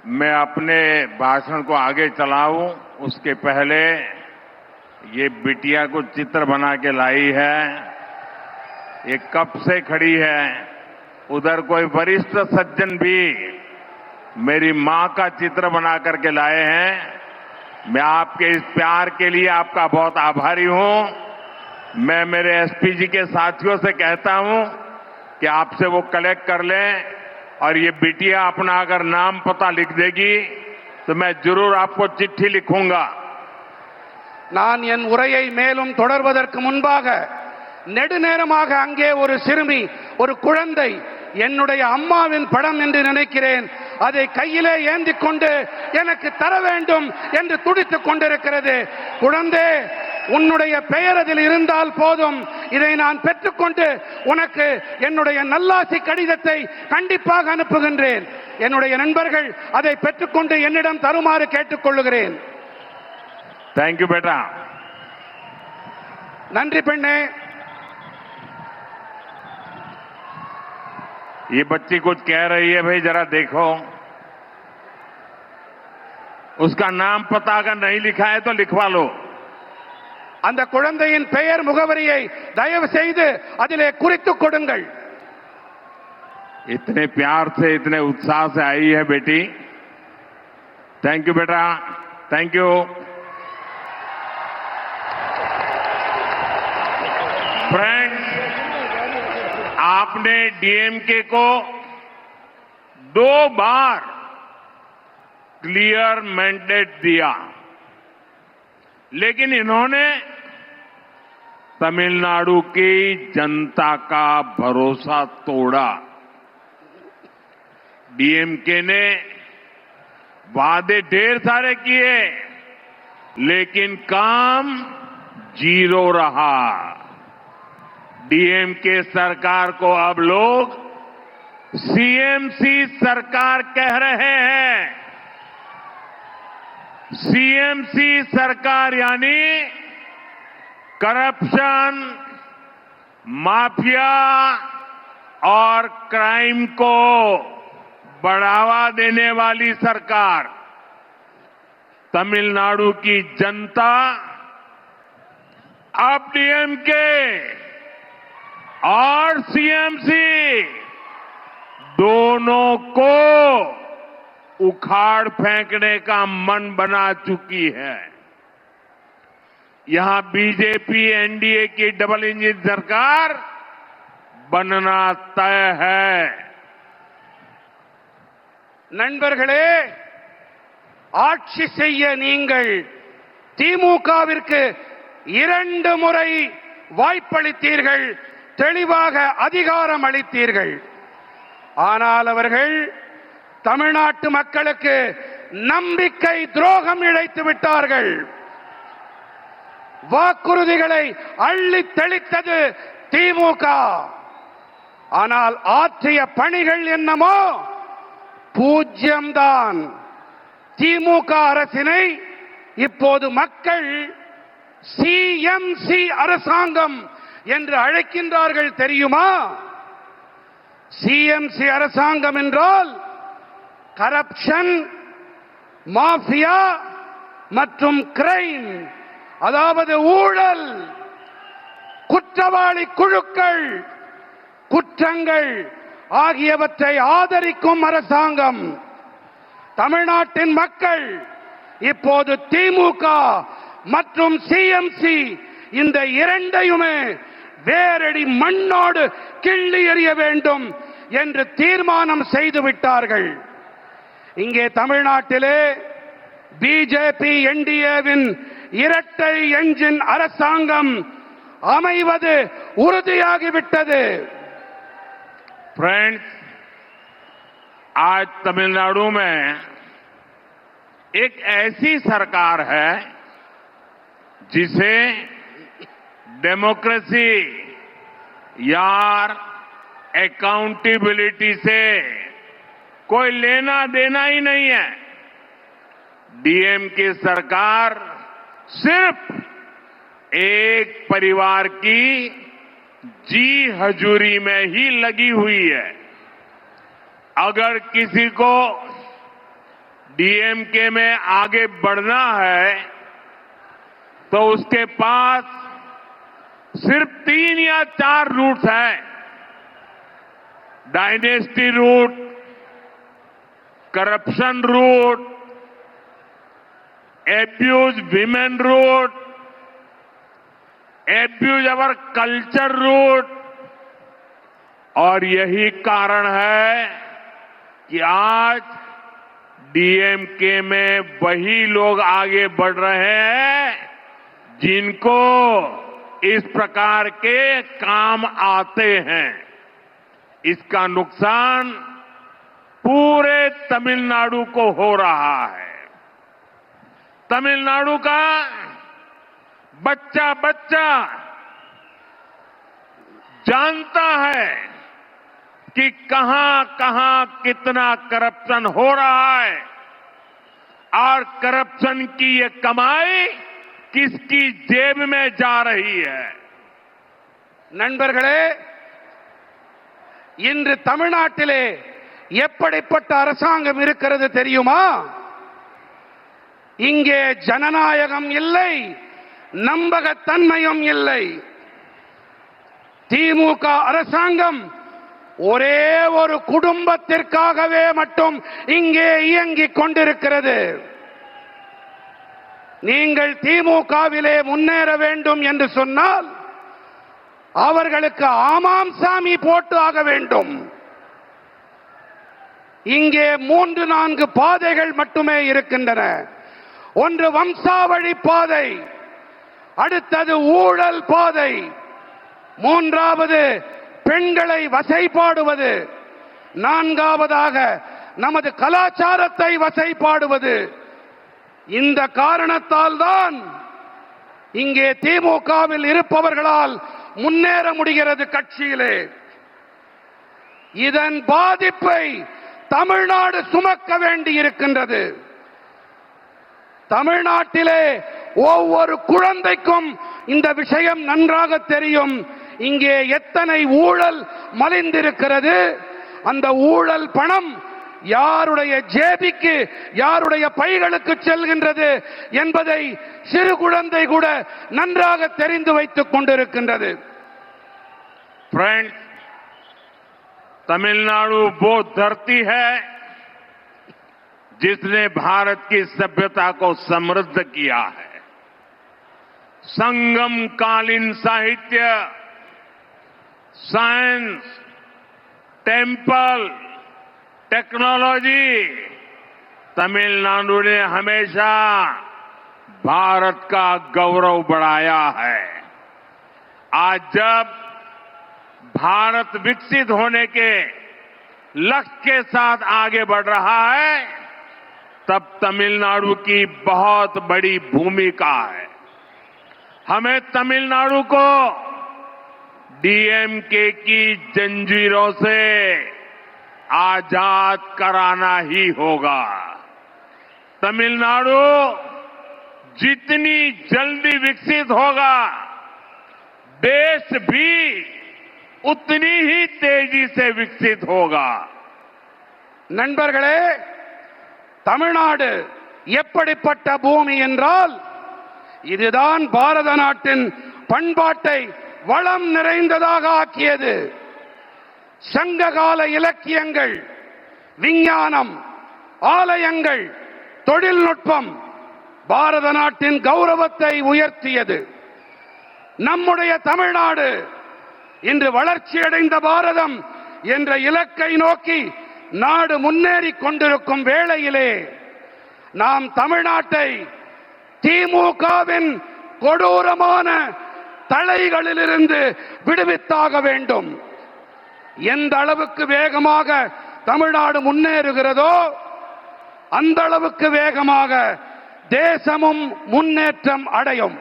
मैं अपने भाषण को आगे चलाऊं उसके पहले ये बिटिया को चित्र बना के लाई है। ये कब से खड़ी है। उधर कोई वरिष्ठ सज्जन भी मेरी मां का चित्र बना करके लाए हैं। मैं आपके इस प्यार के लिए आपका बहुत आभारी हूं। मैं मेरे एसपी जी के साथियों से कहता हूं कि आपसे वो कलेक्ट कर लें और ये बिटिया अपना अगर नाम पता लिख देगी तो मैं जरूर आपको चिट्ठी लिखूंगा। நான் என் உரையை மேலும் தொடர்வதற்கு முன்பாக நெடுநேரமாக அங்கே ஒரு சிறுமி, ஒரு குழந்தை என்னுடைய அம்மாவின் படம் என்று நினைக்கிறேன், அதை கையிலே ஏந்தி கொண்டு எனக்கு தர வேண்டும் என்று துடித்துக் கொண்டிருக்கிறது. குழந்தை, உன்னுடைய பெயர் அதில் இருந்தால் போதும், இதை நான் பெற்றுக்கொண்டு உனக்கு என்னுடைய நல்லாசி கடிதத்தை கண்டிப்பாக அனுப்புகின்றேன். என்னுடைய நண்பர்கள் அதை பெற்றுக்கொண்டு என்னிடம் தருமாறு கேட்டுக்கொள்கிறேன். थैंक यू बेटा। நன்றி பெண்ணே. ये बच्ची कुछ कह रही है, भाई जरा देखो। उसका नाम पता अगर नहीं लिखा है तो लिखवा लो। அந்த குழந்தையின் பெயர் முகவரியை தயவு செய்து அதிலே குறித்துக் கொடுங்கள். इतने प्यार से इतने उत्साह से आई है बेटी। थैंक यू बेटा, थैंक यू। फ्रेंड्स, आपने डीएमके को 2 बार क्लियर मैंडेट दिया, लेकिन इन्होंने तमिलनाडु की जनता का भरोसा तोड़ा। डीएमके ने वादे ढेर सारे किए, लेकिन काम 0 रहा। डीएमके सरकार को अब लोग सीएमसी सरकार कह रहे हैं। सीएमसी सरकार यानी करप्शन, माफिया और क्राइम को बढ़ावा देने वाली सरकार। तमिलनाडु की जनता अब डीएमके और सीएमसी दोनों को उखाड़ फेंकने का मन बना चुकी है। यहां बीजेपी एनडीए की डबल इंजन सरकार बनना तय है। நண்பர்களே, ஆட்சி செய்ய நீங்கள் திமுகவிற்கு 2 முறை வாய்ப்பளித்தீர்கள், தெளிவாக அதிகாரம் அளித்தீர்கள். ஆனால் அவர்கள் தமிழ்நாட்டு மக்களுக்கு நம்பிக்கை துரோகம் இழைத்து விட்டார்கள். வாக்குறுதிகளை அள்ளி தெளித்தது திமுக. ஆனால் ஆற்றிய பணிகள் என்னமோ பூஜ்யம்தான். திமுக அரசினை இப்போது மக்கள் சிஎம்சி அரசாங்கம் என்று அழைக்கின்றார்கள், தெரியுமா? சிஎம்சி அரசாங்கம் என்றால் கரப்ஷன், மாஃபியா மற்றும் கிரைம், அதாவது ஊழல், குற்றவாளி குழுக்கள், குற்றங்கள் ஆகியவற்றை ஆதரிக்கும் அரசாங்கம். தமிழ்நாட்டின் மக்கள் இப்போது திமுக மற்றும் சிஎம்சி இந்த இரண்டையுமே வேரடி மண்ணோடு கிள்ளி எறிய வேண்டும் என்று தீர்மானம் செய்து விட்டார்கள். இங்கே தமிழ்நாட்டிலே பிஜேபி என்டிஏவின் இரட்டை என்ஜின் அரசாங்கம் அமைவது உறுதியாகிவிட்டது. फ्रेंड्स, आज तमिलनाडु में एक ऐसी सरकार है जिसे डेमोक्रेसी या अकाउंटेबिलिटी से कोई लेना देना ही नहीं है। डीएमके सरकार सिर्फ एक परिवार की जी हजूरी में ही लगी हुई है। अगर किसी को डीएमके में आगे बढ़ना है तो उसके पास सिर्फ 3 या 4 रूट हैं। Dynasty root, corruption root, abuse women root, abuse our culture root. और यही कारण है कि आज डीएमके में वही लोग आगे बढ़ रहे हैं जिनको इस प्रकार के काम आते हैं। इसका नुकसान पूरे तमिलनाडु को हो रहा है। तमिलनाडु का बच्चा बच्चा जानता है कि कहां कहां कितना करप्शन हो रहा है और करप्शन की ये कमाई किसकी जेब में जा रही है। நண்பர்களே, இன்று தமிழ்நாட்டிலே எப்படிப்பட்ட அரசாங்கம் இருக்கிறது தெரியுமா? இங்கே ஜனநாயகம் இல்லை, நம்பகத்தன்மையும் இல்லை. திமுக அரசாங்கம் ஒரே ஒரு குடும்பத்திற்காகவே மட்டும் இங்கே இயங்கிக் கொண்டிருக்கிறது. நீங்கள் திமுகவிலே முன்னேற வேண்டும் என்று சொன்னால் அவர்களுக்கு ஆமாம் சாமி போட்டு ஆக வேண்டும். இங்கே 3-4 பாதைகள் மட்டுமே இருக்கின்றன. ஒன்று வம்சாவழி பாதை, அடுத்தது ஊழல் பாதை, மூன்றாவது பெண்களை வசைபாடுவது, நான்காவதாக நமது கலாச்சாரத்தை வசைபாடுவது. இந்த காரணத்தால் தான் இங்கே திமுகவில் இருப்பவர்களால் முன்னேற முடிகிறது கட்சியிலே. இதன் பாதிப்பை தமிழ்நாடு சுமக்க வேண்டி இருக்கின்றது. தமிழ்நாட்டிலே ஒவ்வொரு குழந்தைக்கும் இந்த விஷயம் நன்றாக தெரியும். இங்கே எத்தனை ஊழல் மலிந்திருக்கிறது, அந்த ஊழல் பணம் யாருடைய ஜேபிக்கு, யாருடைய பைகளுக்கு செல்கின்றது என்பதை சிறு குழந்தை கூட நன்றாக தெரிந்து வைத்துக் கொண்டிருக்கின்றது. फ्रेंड्स, तमिलनाडु वो धरती है जिसने भारत की सभ्यता को समृद्ध किया है। संगम कालीन साहित्य, साइंस, टेम्पल, टेक्नोलॉजी, तमिलनाडु ने हमेशा भारत का गौरव बढ़ाया है। आज जब भारत विकसित होने के लक्ष्य के साथ आगे बढ़ रहा है, तब तमिलनाडु की बहुत बड़ी भूमिका है। हमें तमिलनाडु को डीएमके की जंजीरों से आजाद कराना ही होगा। तमिलनाडु जितनी जल्दी विकसित होगा, देश भी उतनी ही तेजी से विकसित होगा। நண்பர்களே, தமிழ்நாடு எப்படிப்பட்ட பூமி என்றால், இதுதான் பாரத நாட்டின் பண்பாட்டை வளம் நிறைந்ததாக ஆக்கியது. சங்ககால இலக்கியங்கள், விஞ்ஞானம், ஆலயங்கள், தொழில்நுட்பம் பாரத நாட்டின் கௌரவத்தை உயர்த்தியது. நம்முடைய தமிழ்நாடு இன்று வளர்ச்சியடைந்த பாரதம் என்ற இலக்கை நோக்கி நாடு முன்னேறிக் கொண்டிருக்கும் வேளையிலே நாம் தமிழ்நாட்டை திமுகவின் கொடூரமான தலைகளிலிருந்து விடுவித்தாக வேண்டும். எந்த அளவுக்கு வேகமாக தமிழ்நாடு முன்னேறுகிறதோ அந்த அளவுக்கு வேகமாக தேசமும் முன்னேற்றம் அடையும்.